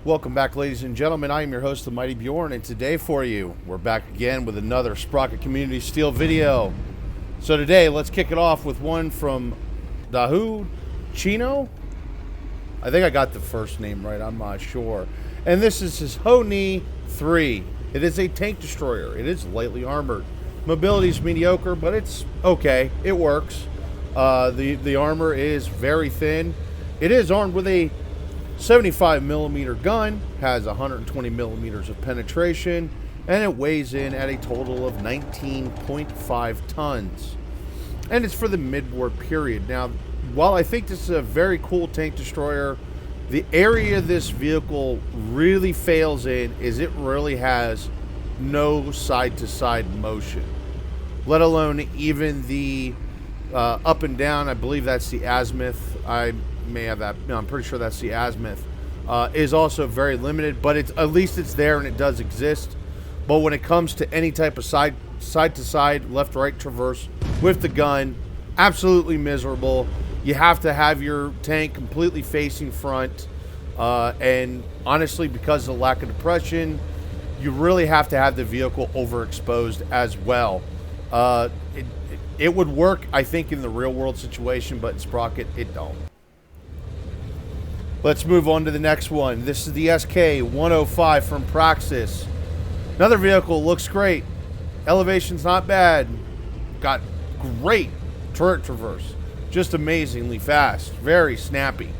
Welcome back, ladies and gentlemen. I am your host, the Mighty Bjorn, and today for you, we're back again with another Sprocket Community Steel video. So today, let's kick it off with one from Dahu Chino. I think I got the first name right, I'm not sure. And this is his Ho-Ni 3. It is a tank destroyer. It is lightly armored. Mobility is mediocre, but it's okay. It works. The armor is very thin. It is armed with a 75 millimeter gun, has 120 millimeters of penetration, and it weighs in at a total of 19.5 tons. And it's for the mid-war period. Now, while I think this is a very cool tank destroyer, the area this vehicle really fails in is it really has no side-to-side motion, let alone even the up and down. I believe that's the azimuth. I may have that. No, I'm pretty sure that's the azimuth. Is also very limited, but it's at least it's there and it does exist. But when it comes to any type of side to side, left right traverse with the gun, absolutely miserable. You have to have your tank completely facing front, and honestly, because of the lack of depression, you really have to have the vehicle overexposed as well. It would work, I think, in the real world situation, but in Sprocket, it don't. Let's move on to the next one. This is the SK-105 from Praxis. Another vehicle, looks great. Elevation's not bad. Got great turret traverse. Just amazingly fast. Very snappy.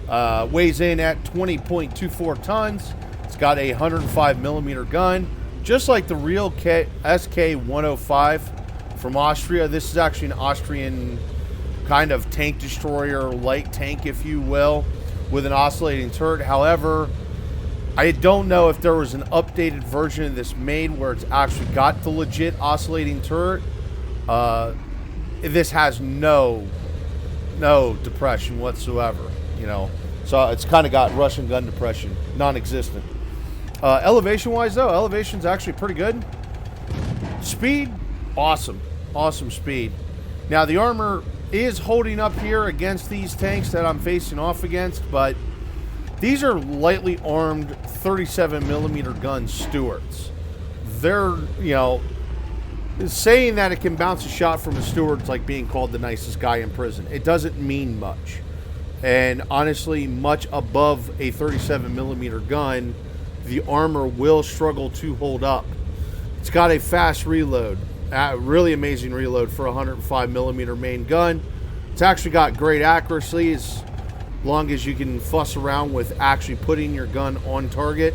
Weighs in at 20.24 tons. It's got a 105 millimeter gun. Just like the real SK-105 from Austria. This is actually an Austrian kind of tank destroyer, light tank, if you will, with an oscillating turret. However, I don't know if there was an updated version of this made where it's actually got the legit oscillating turret. This has no depression whatsoever, you know. So it's kind of got Russian gun depression, non-existent. Elevation-wise, though, elevation's actually pretty good. Speed, awesome speed. Now, the armor is holding up here against these tanks that I'm facing off against, but these are lightly armed 37 millimeter gun Stuarts. They're, you know, saying that it can bounce a shot from a Stuart is like being called the nicest guy in prison. It doesn't mean much. And honestly, much above a 37 millimeter gun, the armor will struggle to hold up. It's got a fast reload. Really amazing reload for a 105 millimeter main gun. It's actually got great accuracy as long as you can fuss around with actually putting your gun on target.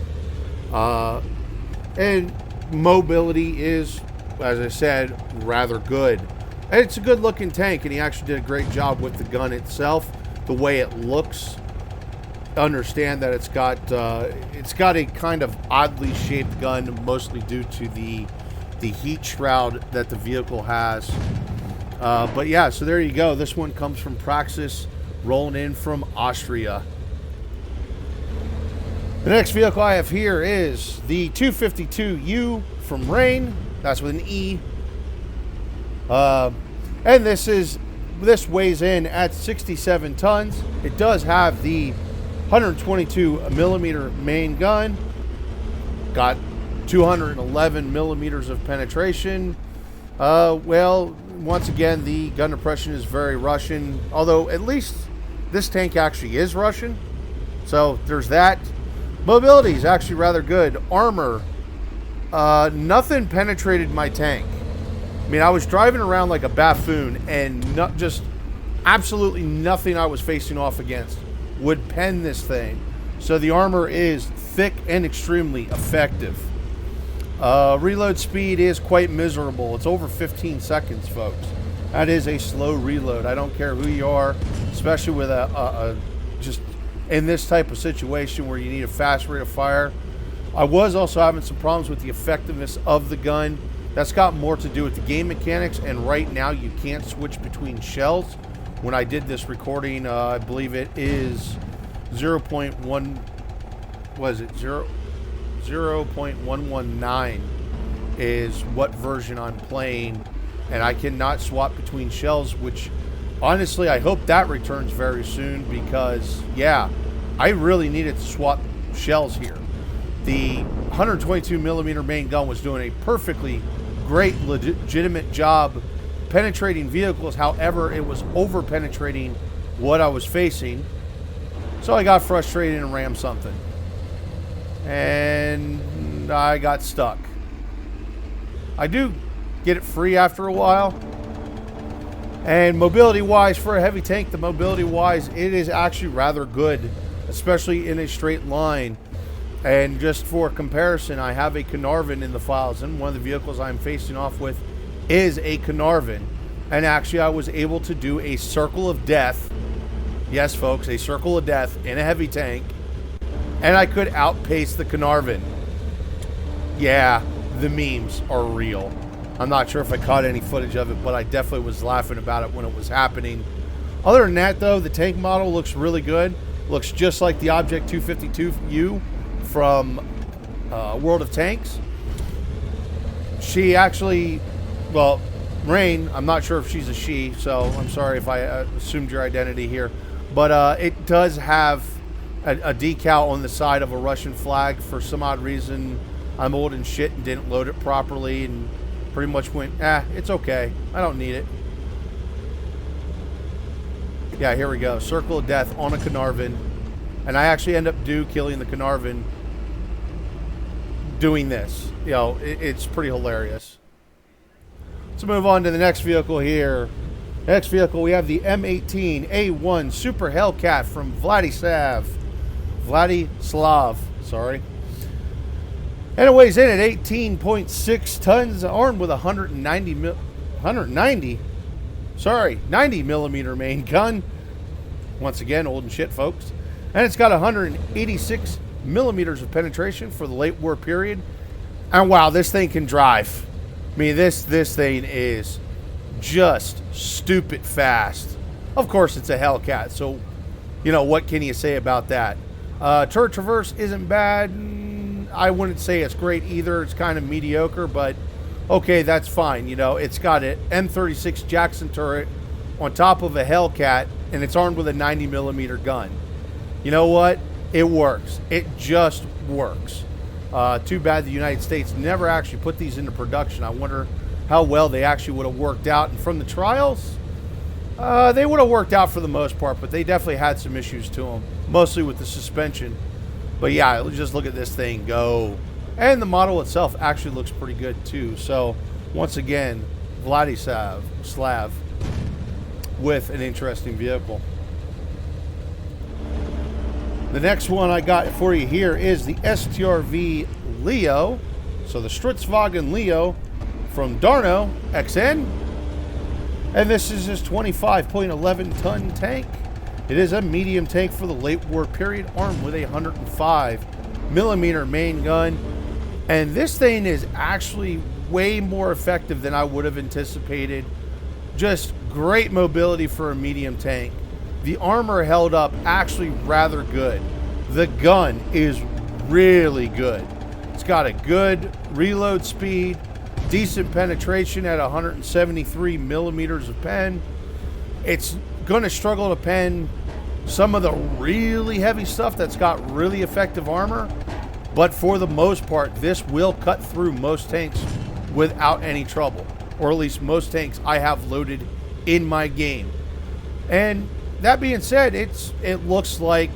And mobility is, as I said, rather good. And it's a good looking tank, and he actually did a great job with the gun itself. The way it looks, understand that it's got a kind of oddly shaped gun, mostly due to the heat shroud that the vehicle has. But yeah, so there you go. This one comes from Praxis, rolling in from Austria. The next vehicle I have here is the 252U from Rain. That's with an E. And this weighs in at 67 tons. It does have the 122 millimeter main gun. Got 211 millimeters of penetration. Well, once again, the gun depression is very Russian, although at least this tank actually is Russian, so there's that. Mobility is actually rather good. Armor, nothing penetrated my tank. I mean, I was driving around like a buffoon, and just absolutely nothing I was facing off against would pen this thing. So the armor is thick and extremely effective. Reload speed is quite miserable. It's over 15 seconds, folks. That is a slow reload. I don't care who you are, especially with just in this type of situation where you need a fast rate of fire. I was also having some problems with the effectiveness of the gun. That's got more to do with the game mechanics, and right now you can't switch between shells. When I did this recording, I believe it is 0.1, was it 0.119 is what version I'm playing, and I cannot swap between shells, which honestly I hope that returns very soon, because yeah, I really needed to swap shells here. The 122 millimeter main gun was doing a perfectly great, legitimate job penetrating vehicles. However, it was over penetrating what I was facing. So I got frustrated and rammed something. And I got stuck. I do get it free after a while. And mobility-wise, for a heavy tank, the mobility-wise, it is actually rather good, especially in a straight line. And just for comparison, I have a Carnarvon in the files, and one of the vehicles I'm facing off with is a Carnarvon. And actually, I was able to do a circle of death. Yes, folks, a circle of death in a heavy tank. And I could outpace the Carnarvon. Yeah, the memes are real. I'm not sure if I caught any footage of it, but I definitely was laughing about it when it was happening. Other than that, though, the tank model looks really good. Looks just like the Object 252U from World of Tanks. She actually, well, Rain, I'm not sure if she's a she, so I'm sorry if I assumed your identity here. But it does have a decal on the side of a Russian flag. For some odd reason, I'm old and shit and didn't load it properly and pretty much went, it's okay. I don't need it. Yeah, here we go. Circle of Death on a Carnarvon. And I actually end up killing the Carnarvon doing this. You know, it's pretty hilarious. Let's move on to the next vehicle here. Next vehicle, we have the M18A1 Super Hellcat from Vladislav, sorry. And it weighs in at 18.6 tons, armed with a 90 millimeter main gun. Once again, old and shit, folks. And it's got 186 millimeters of penetration for the late war period. And wow, this thing can drive. I mean, this thing is just stupid fast. Of course, it's a Hellcat, so, you know, what can you say about that? Turret traverse isn't bad. I wouldn't say it's great either. It's kind of mediocre, but okay, that's fine. You know, it's got an M36 Jackson turret on top of a Hellcat, and it's armed with a 90 millimeter gun. You know what? It works. It just works. Too bad the United States never actually put these into production. I wonder how well they actually would have worked out. And from the trials, they would have worked out for the most part, but they definitely had some issues to them, mostly with the suspension. But yeah, let's just look at this thing go. And the model itself actually looks pretty good too. So once again, Vladislav with an interesting vehicle. The next one I got for you here is the STRV Leo. So the Stritzwagen Leo from Darno XN. And this is his 25.11 ton tank. It is a medium tank for the late war period, armed with a 105 millimeter main gun. And this thing is actually way more effective than I would have anticipated. Just great mobility for a medium tank. The armor held up actually rather good. The gun is really good. It's got a good reload speed, decent penetration at 173 millimeters of pen. It's going to struggle to pen some of the really heavy stuff that's got really effective armor, but for the most part, this will cut through most tanks without any trouble, or at least most tanks I have loaded in my game. And that being said, it looks like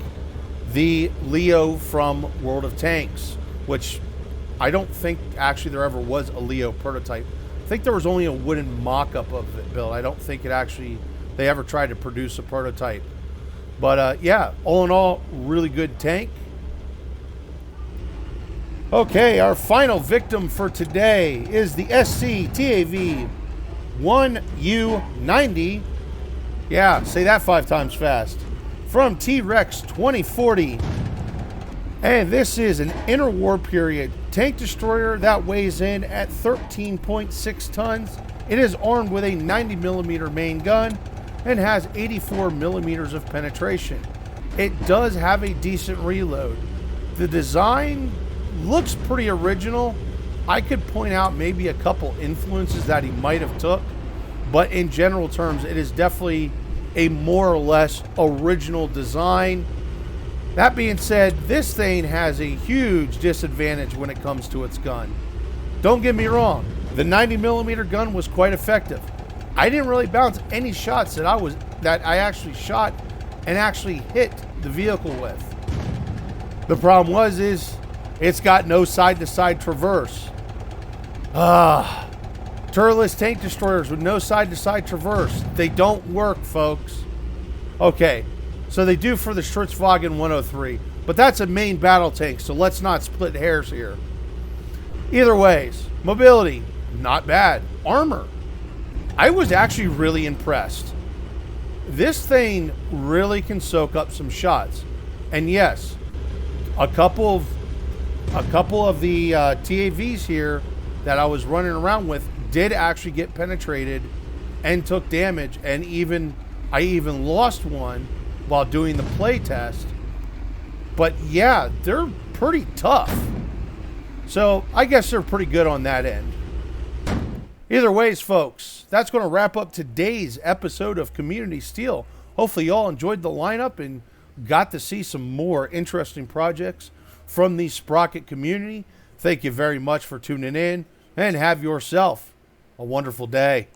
the Leo from World of Tanks, which I don't think actually there ever was a Leo prototype. I think there was only a wooden mock-up of it built. I don't think they ever tried to produce a prototype. But yeah, all in all, really good tank. Okay, our final victim for today is the SCTAV 1U90. Yeah, say that 5 times fast. From T-Rex 2040. And this is an interwar period tank destroyer that weighs in at 13.6 tons. It is armed with a 90 millimeter main gun and has 84 millimeters of penetration. It does have a decent reload. The design looks pretty original. I could point out maybe a couple influences that he might have took, but in general terms, it is definitely a more or less original design. That being said, this thing has a huge disadvantage when it comes to its gun. Don't get me wrong, the 90mm gun was quite effective. I didn't really bounce any shots that I actually shot and actually hit the vehicle with. The problem is it's got no side-to-side traverse. Turretless tank destroyers with no side-to-side traverse. They don't work, folks. Okay, so they do for the Schutzwagen 103, but that's a main battle tank, so let's not split hairs here. Either ways, mobility, not bad. Armor, I was actually really impressed. This thing really can soak up some shots. And yes, a couple of the TAVs here that I was running around with did actually get penetrated and took damage, and I even lost one while doing the play test. But yeah, they're pretty tough. So I guess they're pretty good on that end. Either ways, folks, that's going to wrap up today's episode of Community Steel. Hopefully y'all enjoyed the lineup and got to see some more interesting projects from the Sprocket community. Thank you very much for tuning in, and have yourself a wonderful day.